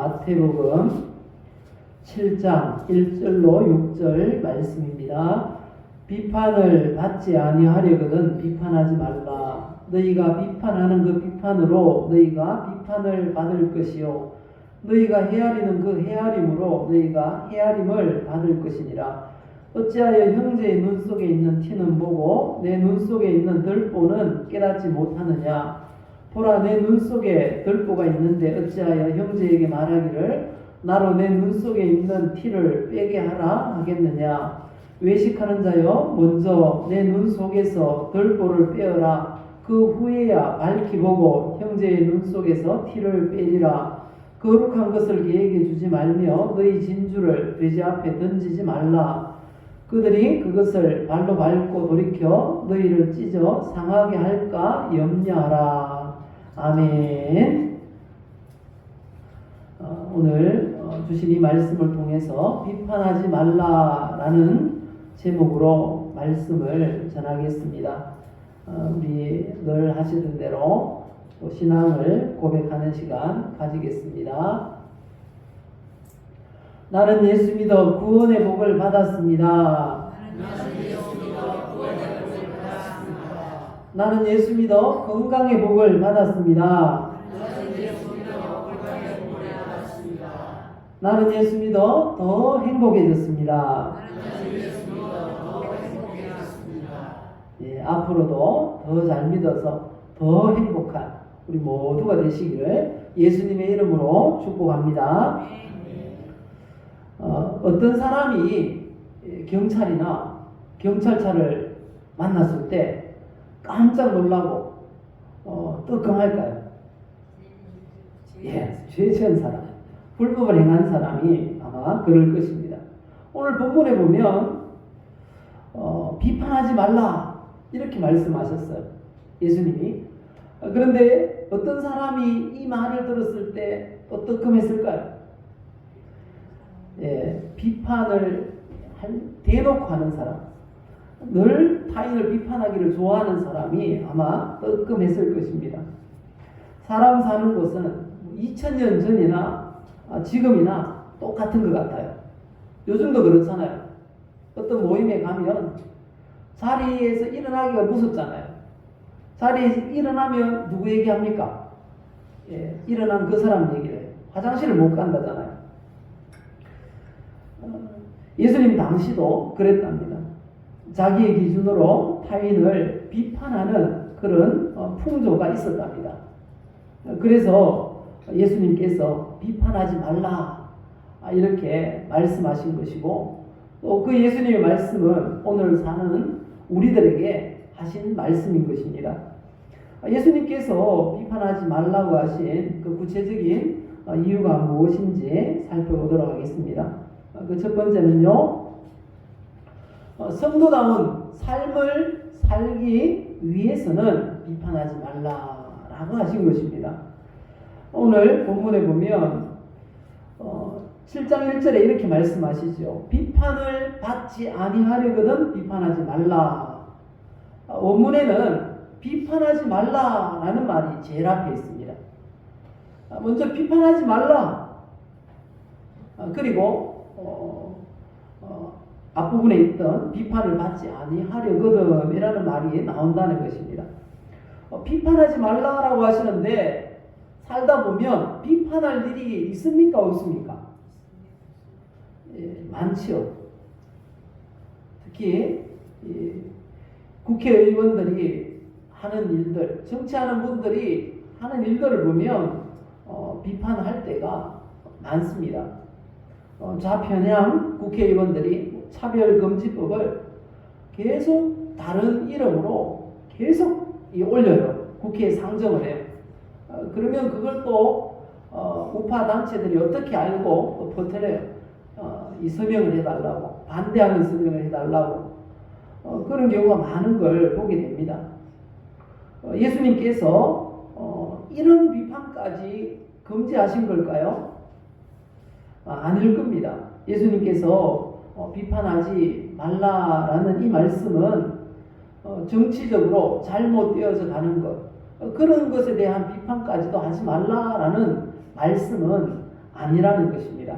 마태복음 7장 1절로 6절 말씀입니다. 비판을 받지 아니하려거든 비판하지 말라. 너희가 비판하는 그 비판으로 너희가 비판을 받을 것이요 너희가 헤아리는 그 헤아림으로 너희가 헤아림을 받을 것이니라. 어찌하여 형제의 눈 속에 있는 티는 보고 내 눈 속에 있는 덜보는 깨닫지 못하느냐. 보라, 내 눈 속에 덜보가 있는데 어찌하여 형제에게 말하기를 나로 내 눈 속에 있는 티를 빼게 하라 하겠느냐. 외식하는 자여, 먼저 내 눈 속에서 덜보를 빼어라. 그 후에야 밝히 보고 형제의 눈 속에서 티를 빼리라. 거룩한 것을 그에게 주지 말며 너희 진주를 돼지 앞에 던지지 말라. 그들이 그것을 발로 밟고 돌이켜 너희를 찢어 상하게 할까 염려하라. 아멘. 오늘 주신 이 말씀을 통해서 비판하지 말라라는 제목으로 말씀을 전하겠습니다. 우리 늘 하시던 대로 또 신앙을 고백하는 시간 가지겠습니다. 나는 예수 믿어 구원의 복을 받았습니다. 나는 예수 믿어 건강의 복을 받았습니다. 나는 예수 믿어 더 행복해졌습니다. 예, 앞으로도 더 잘 믿어서 더 행복한 우리 모두가 되시기를 예수님의 이름으로 축복합니다. 어떤 사람이 경찰이나 경찰차를 만났을 때 깜짝 놀라고 뜨끔할까요? 예, 죄 지은 사람, 불법을 행한 사람이 아마 그럴 것입니다. 오늘 본문에 보면 비판하지 말라 이렇게 말씀하셨어요, 예수님이. 그런데 어떤 사람이 이 말을 들었을 때 또 뜨끔했을까요? 예, 비판을 대놓고 하는 사람, 늘 타인을 비판하기를 좋아하는 사람이 아마 뜨끔했을 것입니다. 사람 사는 곳은 2000년 전이나 지금이나 똑같은 것 같아요. 요즘도 그렇잖아요. 어떤 모임에 가면 자리에서 일어나기가 무섭잖아요. 자리에서 일어나면 누구 얘기합니까? 예, 일어난 그 사람 얘기를 해요. 화장실을 못 간다잖아요. 예수님 당시도 그랬답니다. 자기의 기준으로 타인을 비판하는 그런 풍조가 있었답니다. 그래서 예수님께서 비판하지 말라 이렇게 말씀하신 것이고, 또 그 예수님의 말씀은 오늘 사는 우리들에게 하신 말씀인 것입니다. 예수님께서 비판하지 말라고 하신 그 구체적인 이유가 무엇인지 살펴보도록 하겠습니다. 그 첫 번째는요, 성도다운 삶을 살기 위해서는 비판하지 말라라고 하신 것입니다. 오늘 본문에 보면 7장 1절에 이렇게 말씀하시죠. 비판을 받지 아니하려거든 비판하지 말라. 원문에는 비판하지 말라라는 말이 제일 앞에 있습니다. 먼저 비판하지 말라. 그리고 앞부분에 있던 비판을 받지 아니하려거든 이라는 말이 나온다는 것입니다. 비판하지 말라라고 하시는데 살다 보면 비판할 일이 있습니까? 없습니까? 예, 많지요. 특히 국회의원들이 하는 일들, 정치하는 분들이 하는 일들을 보면 비판할 때가 많습니다. 좌편향 국회의원들이 차별금지법을 계속 다른 이름으로 계속 올려요. 국회에 상정을 해요. 그러면 그걸 또 우파 단체들이 어떻게 알고 또 퍼뜨려요. 이 서명을 해달라고, 반대하는 서명을 해달라고, 그런 경우가 많은 걸 보게 됩니다. 예수님께서 이런 비판까지 금지하신 걸까요? 아닐 겁니다. 예수님께서 비판하지 말라라는 이 말씀은 정치적으로 잘못되어져 가는 것, 그런 것에 대한 비판까지도 하지 말라라는 말씀은 아니라는 것입니다.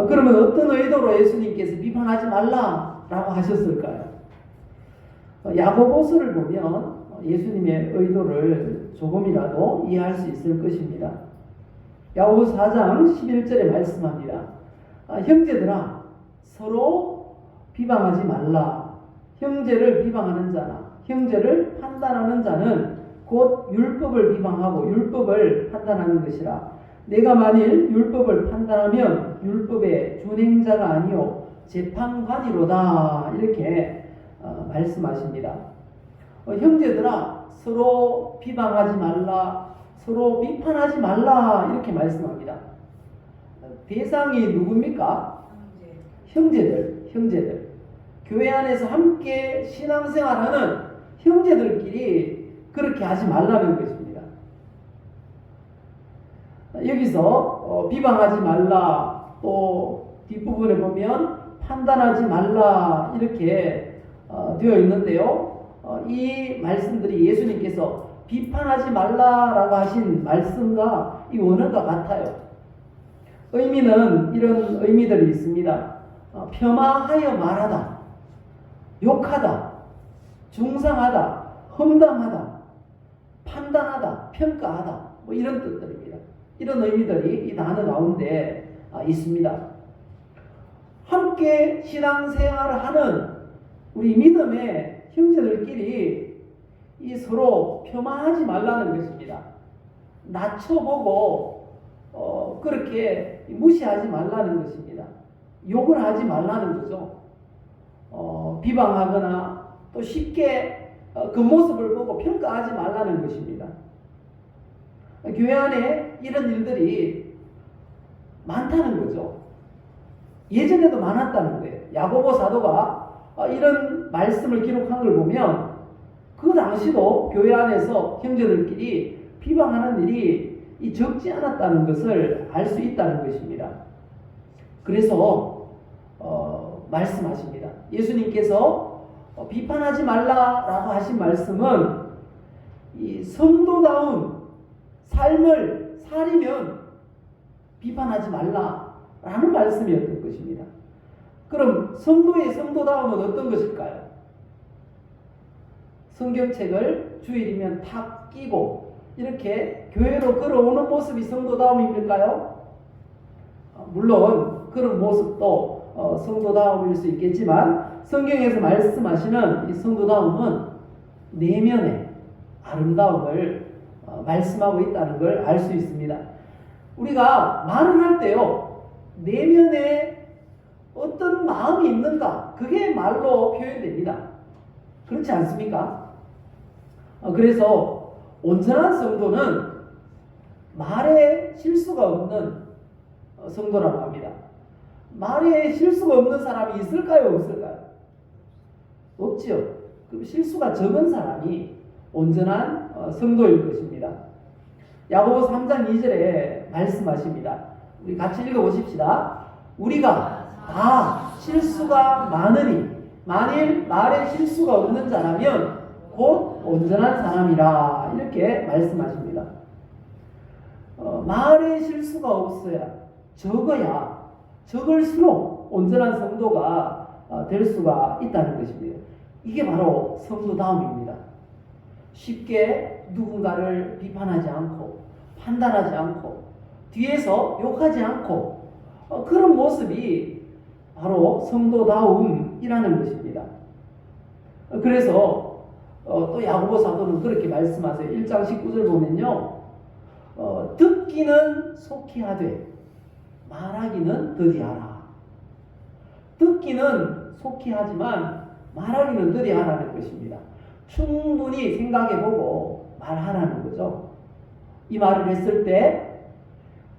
그러면 어떤 의도로 예수님께서 비판하지 말라라고 하셨을까요? 야고보서를 보면 예수님의 의도를 조금이라도 이해할 수 있을 것입니다. 야고보서 4장 11절에 말씀합니다. 형제들아 서로 비방하지 말라. 형제를 비방하는 자나 형제를 판단하는 자는 곧 율법을 비방하고 율법을 판단하는 것이라. 내가 만일 율법을 판단하면 율법의 준행자가 아니요 재판관이로다. 이렇게 말씀하십니다. 형제들아 서로 비방하지 말라, 서로 비판하지 말라 이렇게 말씀합니다. 대상이 누굽니까? 형제들. 교회 안에서 함께 신앙생활하는 형제들끼리 그렇게 하지 말라는 것입니다. 여기서 비방하지 말라, 또 뒷부분에 보면 판단하지 말라 이렇게 되어 있는데요. 이 말씀들이 예수님께서 비판하지 말라라고 하신 말씀과 이 원어가 같아요. 의미는 이런 의미들이 있습니다. 폄하하여 말하다, 욕하다, 중상하다, 험담하다, 판단하다, 평가하다 뭐 이런 뜻들입니다. 이런 의미들이 이 단어 가운데 있습니다. 함께 신앙생활을 하는 우리 믿음의 형제들끼리 이 서로 폄하하지 말라는 것입니다. 낮춰보고 그렇게 무시하지 말라는 것입니다. 욕을 하지 말라는 거죠. 비방하거나 또 쉽게 그 모습을 보고 평가하지 말라는 것입니다. 교회 안에 이런 일들이 많다는 거죠. 예전에도 많았다는 거예요. 야고보 사도가 이런 말씀을 기록한 걸 보면 그 당시도 교회 안에서 형제들끼리 비방하는 일이 적지 않았다는 것을 알 수 있다는 것입니다. 그래서 말씀하십니다. 예수님께서 비판하지 말라라고 하신 말씀은 이 성도다운 삶을 살이면 비판하지 말라라는 말씀이었던 것입니다. 그럼 성도의 성도다움은 어떤 것일까요? 성경책을 주일이면 탁 끼고 이렇게 교회로 걸어오는 모습이 성도다움입니까요? 물론 그런 모습도 성도다움일 수 있겠지만 성경에서 말씀하시는 이 성도다움은 내면의 아름다움을 말씀하고 있다는 걸 알 수 있습니다. 우리가 말을 할 때요, 내면에 어떤 마음이 있는가, 그게 말로 표현됩니다. 그렇지 않습니까? 그래서 온전한 성도는 말에 실수가 없는 성도라고 합니다. 말에 실수가 없는 사람이 있을까요? 없을까요? 없지요. 그럼 실수가 적은 사람이 온전한 성도일 것입니다. 야고보 3장 2절에 말씀하십니다. 우리 같이 읽어보십시다. 우리가 다 실수가 많으니 만일 말에 실수가 없는 자라면 곧 온전한 사람이라 이렇게 말씀하십니다. 말에 실수가 없어야, 적어야, 적을수록 온전한 성도가 될 수가 있다는 것입니다. 이게 바로 성도다움입니다. 쉽게 누군가를 비판하지 않고 판단하지 않고 뒤에서 욕하지 않고 그런 모습이 바로 성도다움이라는 것입니다. 그래서 또 야고보 사도는 그렇게 말씀하세요. 1장 19절 보면요, 듣기는 속히 하되 말하기는 더디하라. 듣기는 속히 하지만 말하기는 더디하라는 것입니다. 충분히 생각해보고 말하라는 거죠. 이 말을 했을 때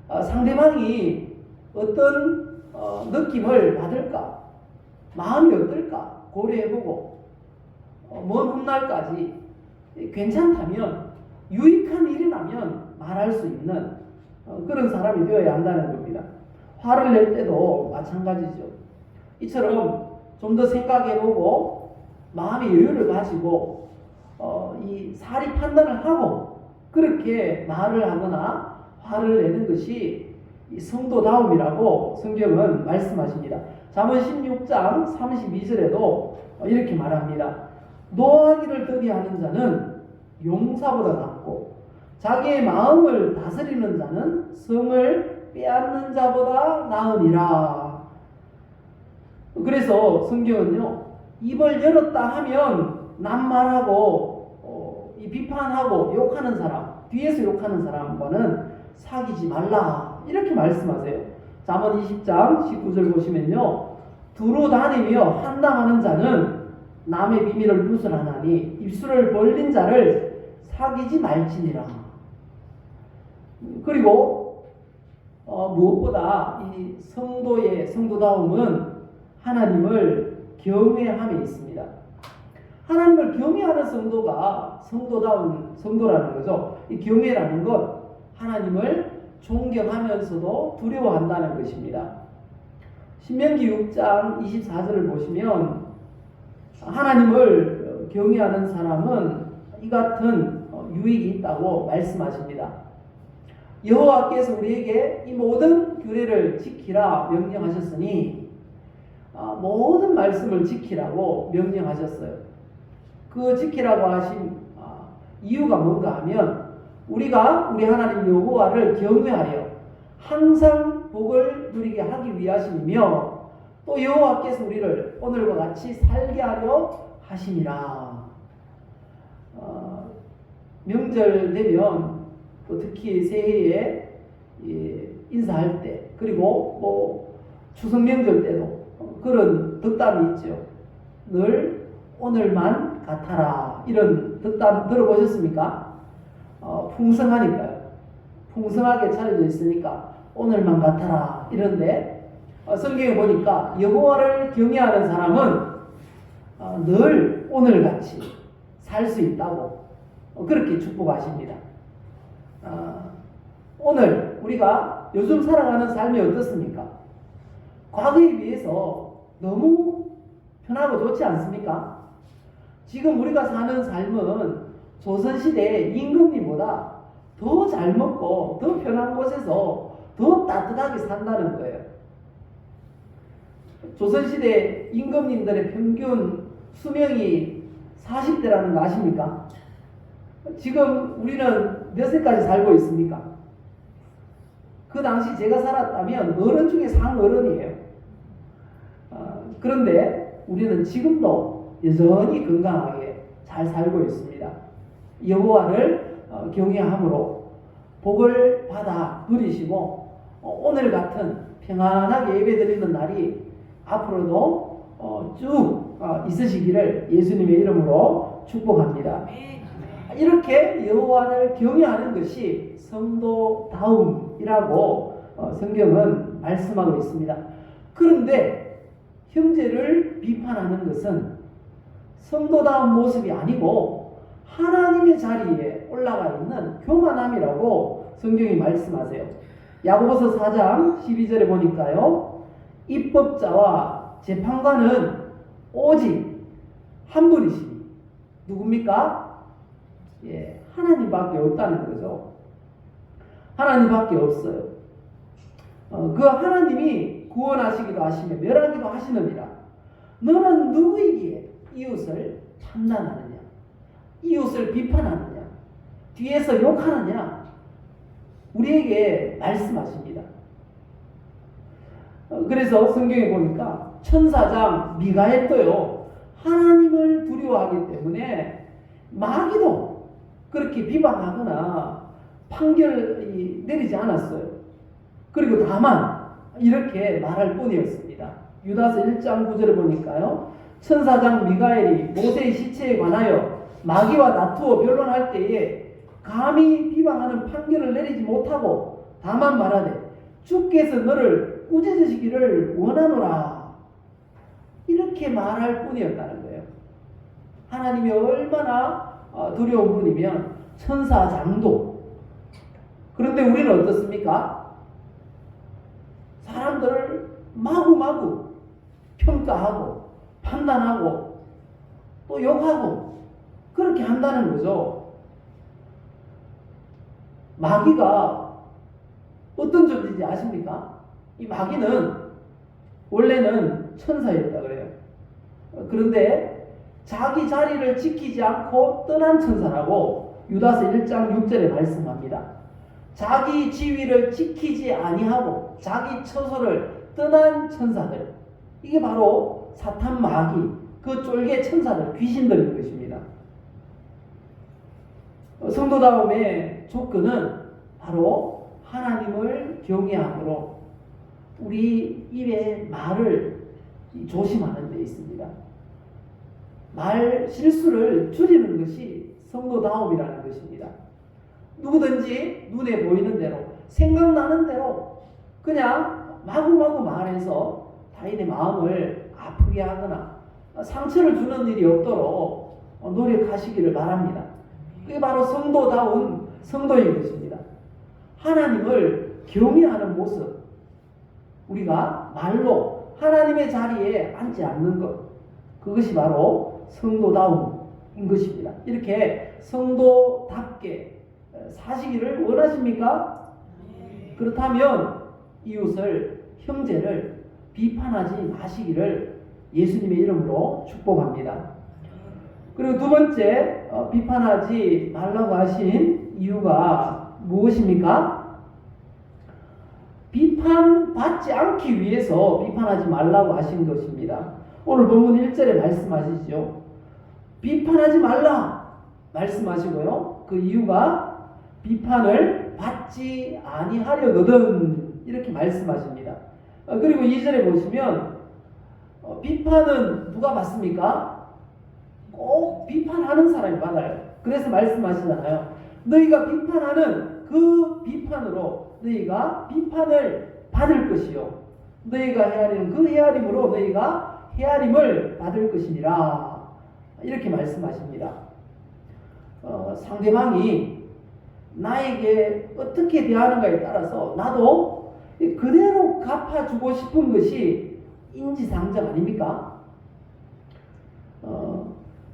상대방이 어떤 느낌을 받을까, 마음이 어떨까 고려해보고 먼 훗날까지 괜찮다면, 유익한 일이라면 말할 수 있는 그런 사람이 되어야 한다는 겁니다. 화를 낼 때도 마찬가지죠. 이처럼 좀 더 생각해보고 마음의 여유를 가지고 이 사리 판단을 하고 그렇게 말을 하거나 화를 내는 것이 이 성도다움이라고 성경은 말씀하십니다. 잠언 16장 32절에도 이렇게 말합니다. 노하기를 더디하는 자는 용사보다 낫고 자기의 마음을 다스리는 자는 성을 빼앗는 자보다 나으니라. 그래서 성경은요, 입을 열었다 하면 낱말하고 이 비판하고 욕하는 사람, 뒤에서 욕하는 사람과는 사귀지 말라, 이렇게 말씀하세요. 잠언 20장 19절 보시면요, 두루 다니며 한담하는 자는 남의 비밀을 누설하나니 입술을 벌린 자를 사귀지 말지니라. 그리고 무엇보다 이 성도의 성도다움은 하나님을 경외함에 있습니다. 하나님을 경외하는 성도가 성도다운 성도라는 거죠. 이 경외라는 것, 하나님을 존경하면서도 두려워한다는 것입니다. 신명기 6장 24절을 보시면 하나님을 경외하는 사람은 이 같은 유익이 있다고 말씀하십니다. 여호와께서 우리에게 이 모든 규례를 지키라 명령하셨으니 모든 말씀을 지키라고 명령하셨어요. 그 지키라고 하신 이유가 뭔가 하면 우리가 우리 하나님 여호와를 경외하여 항상 복을 누리게 하기 위하심이며 또 여호와께서 우리를 오늘과 같이 살게 하려 하심이라. 명절 되면 또 특히 새해에 인사할 때 그리고 뭐 추석 명절 때도 그런 덕담이 있죠. 늘 오늘만 같아라, 이런 덕담 들어보셨습니까? 풍성하니까요. 풍성하게 차려져 있으니까 오늘만 같아라 이런데 성경에 보니까 여호와를 경외하는 사람은 늘 오늘같이 살 수 있다고 그렇게 축복하십니다. 오늘 우리가 요즘 살아가는 삶이 어떻습니까? 과거에 비해서 너무 편하고 좋지 않습니까? 지금 우리가 사는 삶은 조선시대 임금님보다 더 잘 먹고 더 편한 곳에서 더 따뜻하게 산다는 거예요. 조선시대 임금님들의 평균 수명이 40대라는 거 아십니까? 지금 우리는 몇 세까지 살고 있습니까? 그 당시 제가 살았다면 어른 중에 상어른이에요. 그런데 우리는 지금도 여전히 건강하게 잘 살고 있습니다. 여호와를 경외함으로 복을 받아 누리시고 오늘 같은 평안하게 예배드리는 날이 앞으로도 쭉 있으시기를 예수님의 이름으로 축복합니다. 이렇게 여호와를 경외하는 것이 성도다움이라고 성경은 말씀하고 있습니다. 그런데 형제를 비판하는 것은 성도다운 모습이 아니고 하나님의 자리에 올라가 있는 교만함이라고 성경이 말씀하세요. 야고보서 4장 12절에 보니까요, 입법자와 재판관은 오직 한 분이시니 누굽니까? 하나님밖에 없다는 거죠. 하나님밖에 없어요. 그 하나님이 구원하시기도 하시며 멸하기도 하시느니라. 너는 누구이기에 이웃을 판단하느냐, 이웃을 비판하느냐, 뒤에서 욕하느냐, 우리에게 말씀하십니다. 그래서 성경에 보니까 천사장 미가엘도요, 하나님을 두려워하기 때문에 마귀도 그렇게 비방하거나 판결이 내리지 않았어요. 그리고 다만 이렇게 말할 뿐이었습니다. 유다서 1장 9절에 보니까요, 천사장 미가엘이 모세의 시체에 관하여 마귀와 다투어 변론할 때에 감히 비방하는 판결을 내리지 못하고 다만 말하되 주께서 너를 꾸짖으시기를 원하노라, 이렇게 말할 뿐이었다는 거예요. 하나님이 얼마나 두려운 분이면 천사장도. 그런데 우리는 어떻습니까? 사람들을 마구마구 평가하고 판단하고 또 욕하고 그렇게 한다는 거죠. 마귀가 어떤 존재인지 아십니까? 이 마귀는 원래는 천사였다 그래요. 그런데 자기 자리를 지키지 않고 떠난 천사라고 유다서 1장 6절에 말씀합니다. 자기 지위를 지키지 아니하고 자기 처소를 떠난 천사들, 이게 바로 사탄 마귀, 그 쫄개 천사들, 귀신들인 것입니다. 성도다움의 조건은 바로 하나님을 경외함으로 우리 입의 말을 조심하는 데 있습니다. 말 실수를 줄이는 것이 성도다움이라는 것입니다. 누구든지 눈에 보이는 대로, 생각나는 대로 그냥 마구마구 말해서 타인의 마음을 아프게 하거나 상처를 주는 일이 없도록 노력하시기를 바랍니다. 그게 바로 성도다운 성도인 것입니다. 하나님을 경외하는 모습, 우리가 말로 하나님의 자리에 앉지 않는 것, 그것이 바로 성도다움인 것입니다. 이렇게 성도답게 사시기를 원하십니까? 그렇다면 이웃을, 형제를 비판하지 마시기를 예수님의 이름으로 축복합니다. 그리고 두 번째, 비판하지 말라고 하신 이유가 무엇입니까? 비판받지 않기 위해서 비판하지 말라고 하신 것입니다. 오늘 본문 1절에 말씀하시죠. 비판하지 말라 말씀하시고요. 그 이유가 비판을 받지 아니하려거든, 이렇게 말씀하십니다. 그리고 2절에 보시면 비판은 누가 받습니까? 꼭 비판하는 사람이 받아요. 그래서 말씀하시잖아요. 너희가 비판하는 그 비판으로 너희가 비판을 받을 것이요, 너희가 헤아리는 그 헤아림으로 너희가 헤아림을 받을 것이니라, 이렇게 말씀하십니다. 상대방이 나에게 어떻게 대하는가에 따라서 나도 그대로 갚아주고 싶은 것이 인지상정 아닙니까?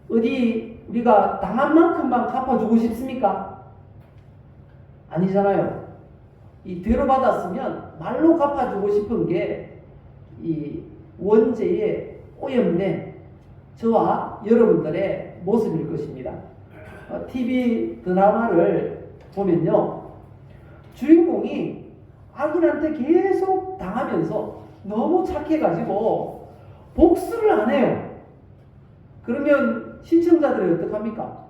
어디 우리가 당한 만큼만 갚아주고 싶습니까? 아니잖아요. 이 되로 받았으면 말로 갚아주고 싶은 게 이 원죄에 오염된 저와 여러분들의 모습일 것입니다. TV 드라마를 보면요, 주인공이 악인한테 계속 당하면서 너무 착해가지고 복수를 안 해요. 그러면 시청자들이 어떡합니까?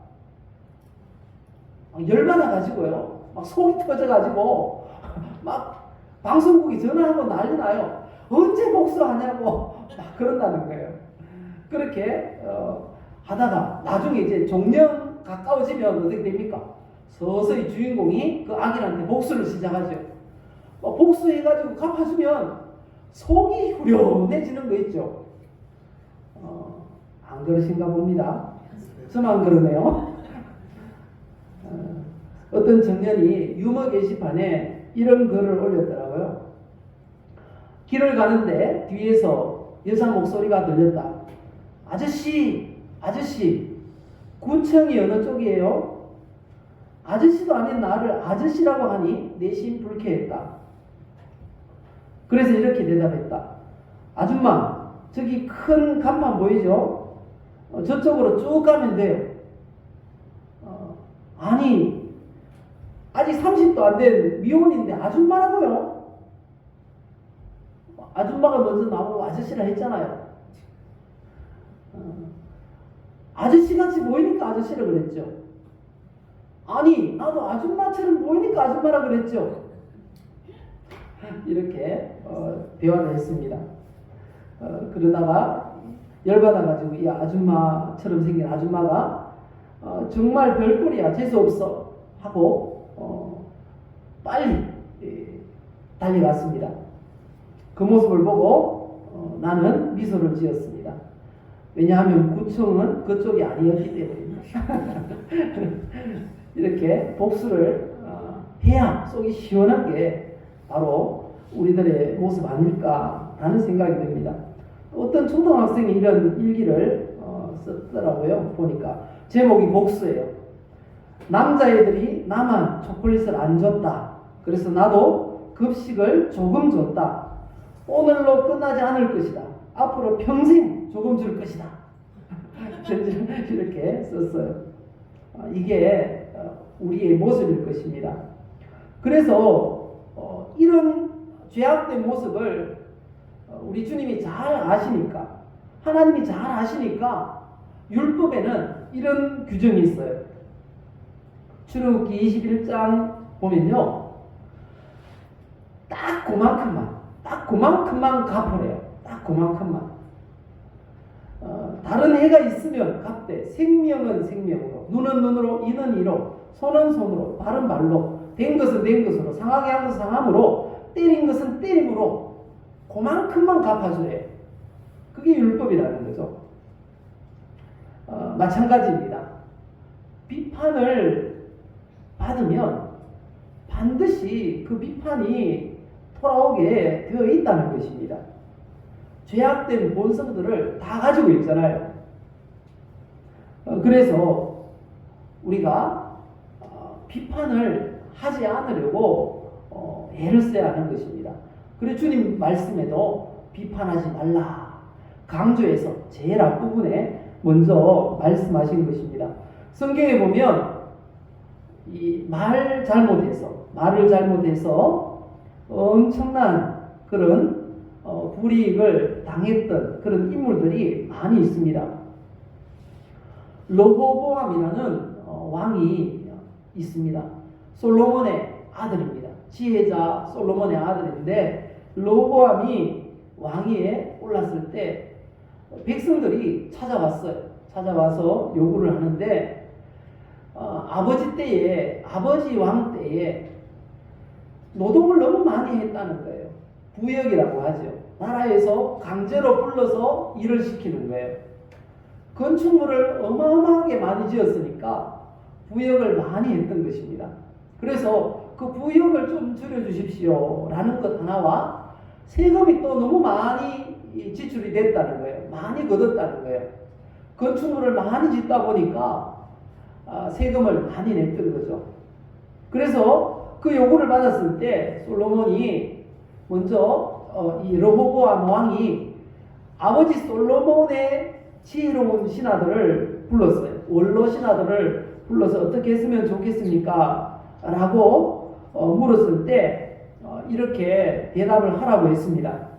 열받아가지고요, 막 속이 터져가지고 막 방송국이 전화하고 난리 나요. 언제 복수하냐고 막 그런다는 거예요. 그렇게 하다가 나중에 이제 종령 가까워지면 어떻게 됩니까? 서서히 주인공이 그 악인한테 복수를 시작하죠. 복수해가지고 갚아주면 속이 후련해지는 거 있죠. 안 그러신가 봅니다. 저만 그러네요. 어떤 청년이 유머 게시판에 이런 글을 올렸더라고요. 길을 가는데 뒤에서 여자 목소리가 들렸다. 아저씨, 아저씨, 구청이 어느 쪽이에요? 아저씨도 아닌 나를 아저씨라고 하니 내심 불쾌했다. 그래서 이렇게 대답했다. 아줌마, 저기 큰 간판 보이죠? 저쪽으로 쭉 가면 돼요. 아니, 아직 30도 안 된 미혼인데 아줌마라고요? 아줌마가 먼저 나보고 아저씨라 했잖아요. 아저씨같이 보이니까 아저씨라 그랬죠. 아니, 나도 아줌마처럼 보이니까 아줌마라 그랬죠. 이렇게 대화를 했습니다. 그러다가 열받아가지고 이 아줌마처럼 생긴 아줌마가 정말 별꼴이야, 재수없어 하고 빨리 달려갔습니다. 그 모습을 보고 나는 미소를 지었습니다. 왜냐하면 구청은 그쪽이 아니었기 때문입니다. 이렇게 복수를 해야 속이 시원한 게 바로 우리들의 모습 아닐까라는 생각이 듭니다. 어떤 초등학생이 이런 일기를 썼더라고요. 보니까 제목이 복수예요. 남자애들이 나만 초콜릿을 안 줬다. 그래서 나도 급식을 조금 줬다. 오늘로 끝나지 않을 것이다. 앞으로 평생 조금 줄 것이다. 이렇게 썼어요. 이게 우리의 모습일 것입니다. 그래서 이런 죄악된 모습을 우리 주님이 잘 아시니까, 하나님이 잘 아시니까 율법에는 이런 규정이 있어요. 출애굽기 21장 보면요, 딱 그만큼만 갚으래요. 딱 그만큼만. 다른 해가 있으면 갚되 생명은 생명으로, 눈은 눈으로, 이는 이로, 손은 손으로, 발은 발로, 된 것은 된 것으로, 상하게 한 것은 상함으로, 때린 것은 때림으로 그만큼만 갚아주래요. 그게 율법이라는 거죠. 마찬가지입니다. 비판을 받으면 반드시 그 비판이 돌아오게 되어 있다는 것입니다. 죄악된 본성들을 다 가지고 있잖아요. 그래서 우리가 비판을 하지 않으려고 애를 써야 하는 것입니다. 그래서 주님 말씀에도 비판하지 말라 강조해서 제일 앞부분에 먼저 말씀하신 것입니다. 성경에 보면 이 말을 잘못해서 엄청난 그런 불이익을 당했던 그런 인물들이 많이 있습니다. 르호보암이라는 왕이 있습니다. 솔로몬의 아들입니다. 지혜자 솔로몬의 아들인데, 르호보암이 왕위에 올랐을 때 백성들이 찾아와서 요구를 하는데, 아버지 왕 때에 노동을 너무 많이 했다는 거예요. 부역이라고 하죠. 나라에서 강제로 불러서 일을 시키는 거예요. 건축물을 어마어마하게 많이 지었으니까 부역을 많이 했던 것입니다. 그래서 그 부역을 좀 줄여주십시오 라는 것 하나와 세금이 또 너무 많이 지출이 됐다는 거예요. 많이 걷었다는 거예요. 건축물을 많이 짓다 보니까 세금을 많이 냈던 거죠. 그래서 그 요구를 받았을 때 솔로몬이 먼저 이 르호보암 왕이 아버지 솔로몬의 지혜로운 신하들을 불렀어요. 원로 신하들을 불러서 어떻게 했으면 좋겠습니까? 라고 물었을 때 이렇게 대답을 하라고 했습니다.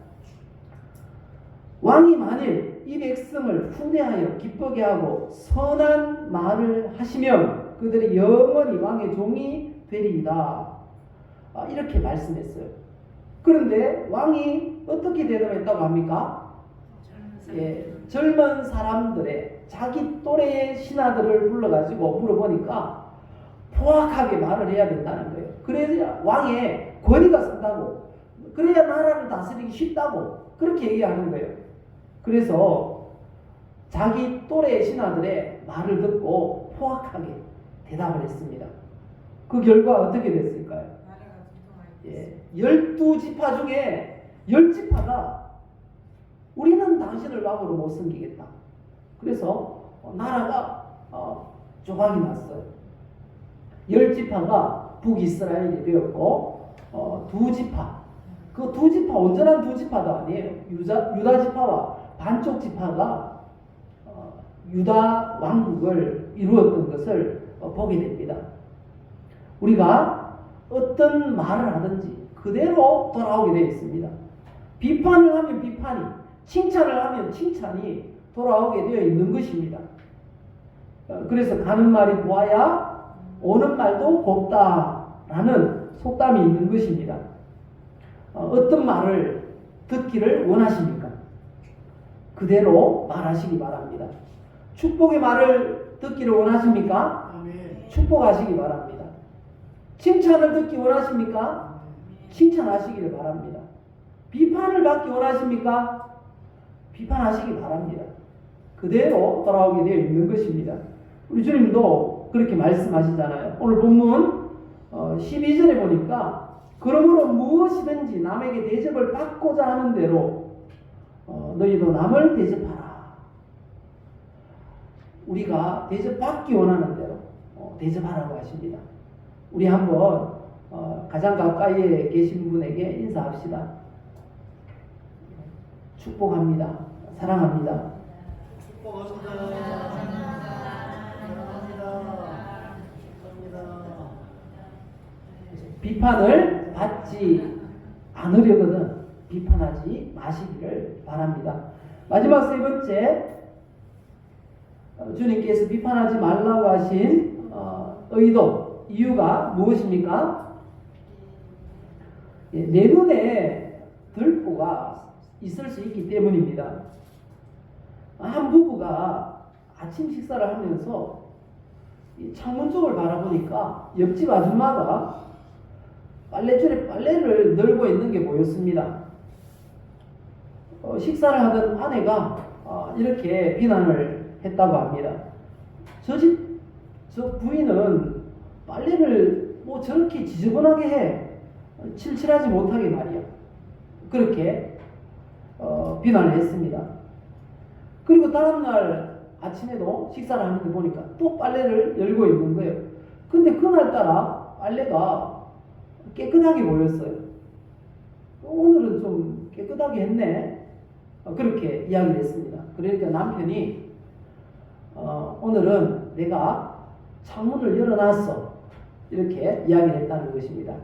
왕이 만일 이 백성을 후대하여 기쁘게 하고 선한 말을 하시면 그들이 영원히 왕의 종이 되리이다. 이렇게 말씀했어요. 그런데 왕이 어떻게 대답했다고 합니까? 젊은 사람들의 자기 또래의 신하들을 불러가지고 물어보니까 포악하게 말을 해야 된다는 거예요. 그래야 왕의 권위가 쓴다고, 그래야 나라를 다스리기 쉽다고 그렇게 얘기하는 거예요. 그래서 자기 또래의 신하들의 말을 듣고 포악하게 대답을 했습니다. 그 결과 어떻게 됐을까요? 12지파 중에 10지파가 우리는 당신을 왕으로 못 섬기겠다. 그래서 나라가 조각이 났어요. 10지파가 북이스라엘이 되었고, 2지파, 그 2지파, 온전한 2지파도 아니에요. 유다지파와 반쪽 지파가 유다 왕국을 이루었던 것을 보게 됩니다. 우리가 어떤 말을 하든지 그대로 돌아오게 되어 있습니다. 비판을 하면 비판이, 칭찬을 하면 칭찬이 돌아오게 되어 있는 것입니다. 그래서 가는 말이 고와야 오는 말도 곱다라는 속담이 있는 것입니다. 어떤 말을 듣기를 원하십니까? 그대로 말하시기 바랍니다. 축복의 말을 듣기를 원하십니까? 축복하시기 바랍니다. 칭찬을 듣기 원하십니까? 칭찬하시기를 바랍니다. 비판을 받기 원하십니까? 비판하시기 바랍니다. 그대로 돌아오게 되어 있는 것입니다. 우리 주님도 그렇게 말씀하시잖아요. 오늘 본문 12절에 보니까 그러므로 무엇이든지 남에게 대접을 받고자 하는 대로 너희도 남을 대접하라. 우리가 대접받기 원하는 대로 대접하라고 하십니다. 우리 한번 같이 가장 가까이에 계신 분에게 인사합시다. 축복합니다. 사랑합니다. 축복합니다. 사랑합니다. 비판을 받지 않으려거든 비판하지 마시기를 바랍니다. 마지막 세 번째, 주님께서 비판하지 말라고 하신 의도, 이유가 무엇입니까? 내 눈에 들보가 있을 수 있기 때문입니다. 한 부부가 아침 식사를 하면서 창문 쪽을 바라보니까 옆집 아줌마가 빨래줄에 빨래를 널고 있는 게 보였습니다. 식사를 하던 아내가 이렇게 비난을 했다고 합니다. 저 부인은 빨래를 뭐 저렇게 지저분하게 해. 칠칠하지 못하게 말이야. 그렇게 비난을 했습니다. 그리고 다음날 아침에도 식사를 하는데 보니까 또 빨래를 열고 있는 거예요. 근데 그날따라 빨래가 깨끗하게 보였어요. 오늘은 좀 깨끗하게 했네. 그렇게 이야기를 했습니다. 그러니까 남편이 오늘은 내가 창문을 열어놨어. 이렇게 이야기를 했다는 것입니다.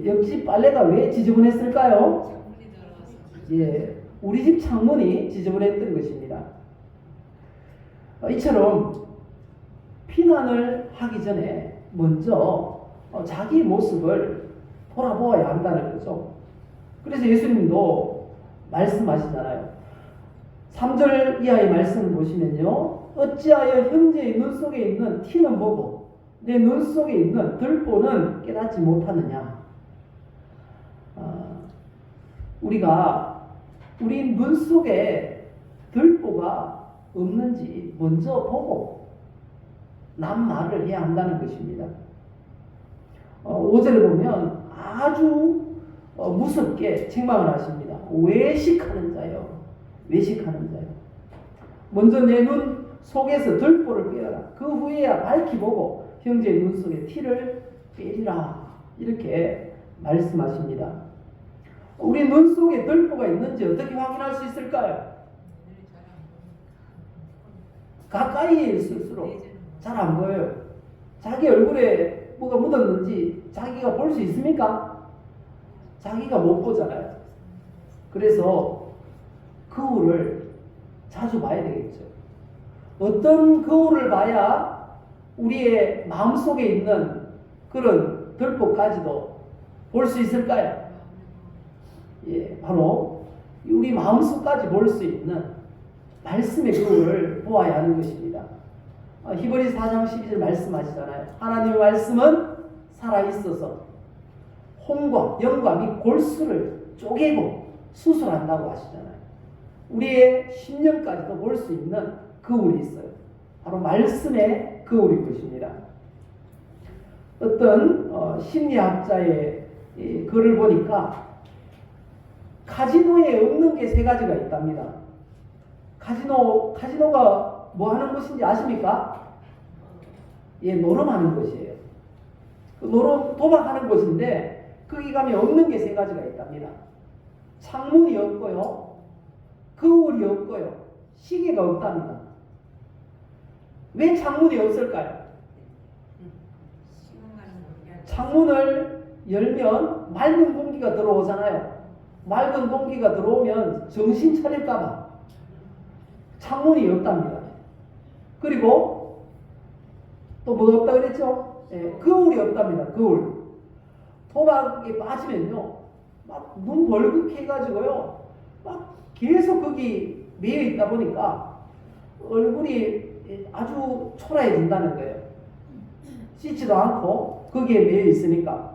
옆집 빨래가 왜 지저분했을까요? 우리 집 창문이 지저분했던 것입니다. 이처럼 비난을 하기 전에 먼저 자기 모습을 돌아보아야 한다는 거죠. 그래서 예수님도 말씀하시잖아요. 3절 이하의 말씀을 보시면요. 어찌하여 형제의 눈 속에 있는 티는 보고 내 눈 속에 있는 들보는 깨닫지 못하느냐. 우리 눈 속에 들보가 없는지 먼저 보고 남 말을 해야 한다는 것입니다. 5절을 보면 아주 무섭게 책망을 하십니다. 외식하는 자요. 외식하는 자요. 먼저 내 눈 속에서 들보를 빼어라. 그 후에야 밝히 보고 형제의 눈 속에 티를 빼리라. 이렇게 말씀하십니다. 우리 눈 속에 들보가 있는지 어떻게 확인할 수 있을까요? 가까이에 있을수록 잘 안 보여요. 자기 얼굴에 뭐가 묻었는지 자기가 볼 수 있습니까? 자기가 못 보잖아요. 그래서 거울을 자주 봐야 되겠죠. 어떤 거울을 봐야 우리의 마음속에 있는 그런 들보까지도 볼 수 있을까요? 바로 우리 마음속까지 볼 수 있는 말씀의 거울을 보아야 하는 것입니다. 히브리 4장 12절 말씀하시잖아요. 하나님의 말씀은 살아있어서 혼과 영과 및 골수를 쪼개고 수술한다고 하시잖아요. 우리의 심령까지도 볼 수 있는 거울이 있어요. 바로 말씀의 거울인 것입니다. 어떤 심리학자의 글을 보니까 카지노에 없는 게 세 가지가 있답니다. 카지노가 뭐 하는 곳인지 아십니까? 노름하는 곳이에요. 노름, 도박하는 곳인데 거기 가면 없는 게 세 가지가 있답니다. 창문이 없고요, 거울이 없고요, 시계가 없답니다. 왜 창문이 없을까요? 창문을 열면 맑은 공기가 들어오잖아요. 맑은 공기가 들어오면 정신 차릴까봐 창문이 없답니다. 그리고 또 뭐가 없다 그랬죠? 거울이 없답니다. 거울. 도박에 빠지면요, 막 눈 벌겋해가지고요, 막 계속 거기 매여 있다 보니까 얼굴이 아주 초라해진다는 거예요. 씻지도 않고 거기에 매여 있으니까.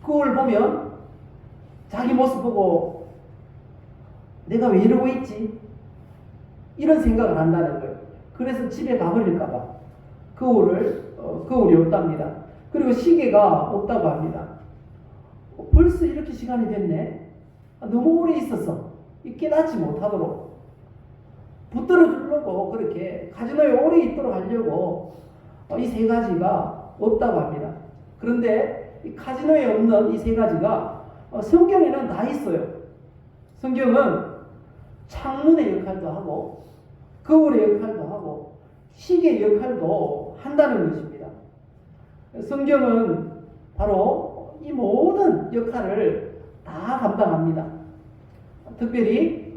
거울 보면 자기 모습 보고 내가 왜 이러고 있지? 이런 생각을 한다는 거예요. 그래서 집에 가버릴까봐 거울이 없답니다. 그리고 시계가 없다고 합니다. 벌써 이렇게 시간이 됐네? 너무 오래 있었어. 깨닫지 못하도록 붙들어 주려고 그렇게 카지노에 오래 있도록 하려고 이 세 가지가 없다고 합니다. 그런데 이 카지노에 없는 이 세 가지가 성경에는 다 있어요. 성경은 창문의 역할도 하고 거울의 역할도 하고 시계의 역할도 한다는 것입니다. 성경은 바로 이 모든 역할을 다 감당합니다. 특별히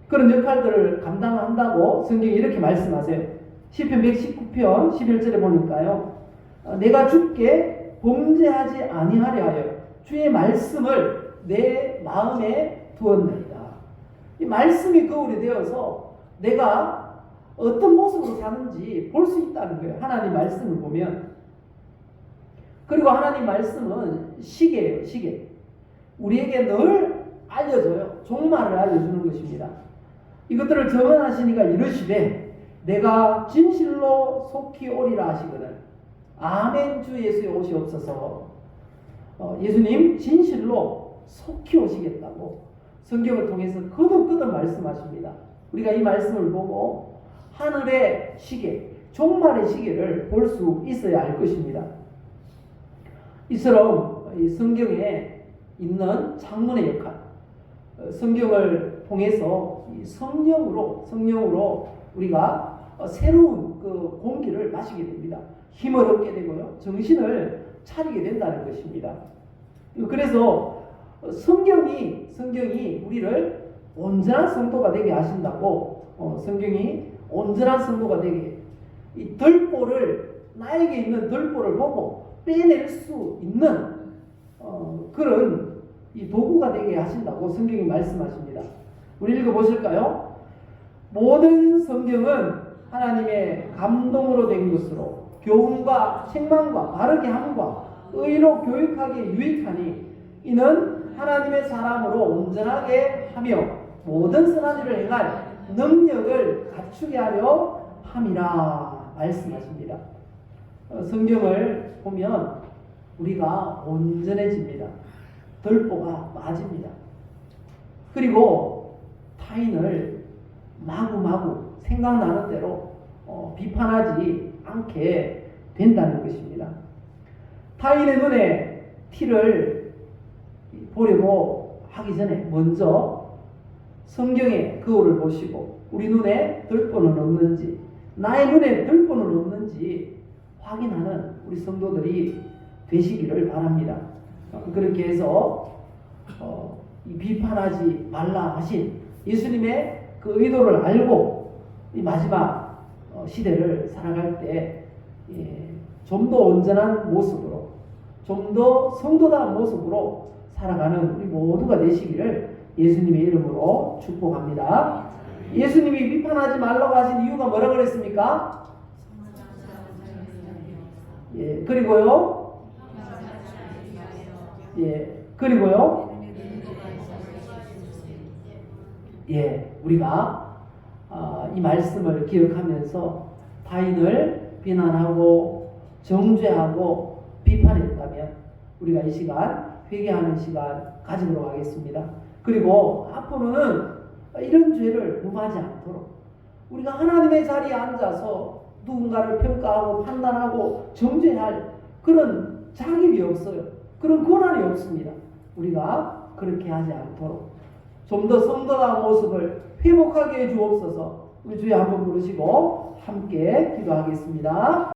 그런 역할들을 감당한다고 성경이 이렇게 말씀하세요. 시편 119편 11절에 보니까요. 내가 주께 범죄하지 아니하려 하여 주의 말씀을 내 마음에 두었나이다. 이 말씀이 거울이 되어서 내가 어떤 모습으로 사는지 볼 수 있다는 거예요. 하나님 말씀을 보면. 그리고 하나님 말씀은 시계예요. 시계. 우리에게 늘 알려줘요. 종말을 알려주는 것입니다. 이것들을 정언하시니까 이르시되 내가 진실로 속히 오리라 하시거든. 아멘. 주 예수의 옷이 없어서 예수님 진실로 속히 오시겠다고 성경을 통해서 거듭거듭 말씀하십니다. 우리가 이 말씀을 보고 하늘의 시계, 종말의 시계를 볼 수 있어야 할 것입니다. 이처럼 성경에 있는 창문의 역할, 성경을 통해서 성령으로 우리가 새로운 그 공기를 마시게 됩니다. 힘을 얻게 되고요, 정신을 차리게 된다는 것입니다. 그래서 성경이 우리를 온전한 성도가 되게 하신다고, 성경이 온전한 성도가 되게, 이 나에게 있는 덜보를 보고 빼낼 수 있는 그런 이 도구가 되게 하신다고 성경이 말씀하십니다. 우리 읽어보실까요? 모든 성경은 하나님의 감동으로 된 것으로 교훈과 책망과 바르게 함과 의로 교육하기에 유익하니 이는 하나님의 사람으로 온전하게 하며 모든 선한 일을 행할 능력을 갖추게 하려 함이라 말씀하십니다. 성경을 보면 우리가 온전해집니다. 덜보가 빠집니다. 그리고 타인을 마구마구 생각나는 대로 비판하지 않게 된다는 것입니다. 타인의 눈에 티를 보려고 하기 전에 먼저 성경의 거울을 보시고 우리 눈에 덜보는 없는지, 나의 눈에 덜보는 없는지 확인하는 우리 성도들이 되시기를 바랍니다. 그렇게 해서 이 비판하지 말라 하신 예수님의 그 의도를 알고 이 마지막 시대를 살아갈 때 좀 더 온전한 모습으로, 좀 더 성도다운 모습으로 살아가는 우리 모두가 되시기를 예수님의 이름으로 축복합니다. 예수님이 비판하지 말라고 하신 이유가 뭐라 그랬습니까? 그리고요. 그리고요. 우리가 이 말씀을 기억하면서 타인을 비난하고 정죄하고 비판했다면 우리가 이 시간 회개하는 시간 가지도록 하겠습니다. 그리고 앞으로는 이런 죄를 범하지 않도록 우리가 하나님의 자리에 앉아서 누군가를 평가하고 판단하고 정죄할 그런 자격이 없어요. 그런 권한이 없습니다. 우리가 그렇게 하지 않도록 좀 더 성도다운 모습을 회복하게 해 주옵소서. 우리 주여 한번 부르시고 함께 기도하겠습니다.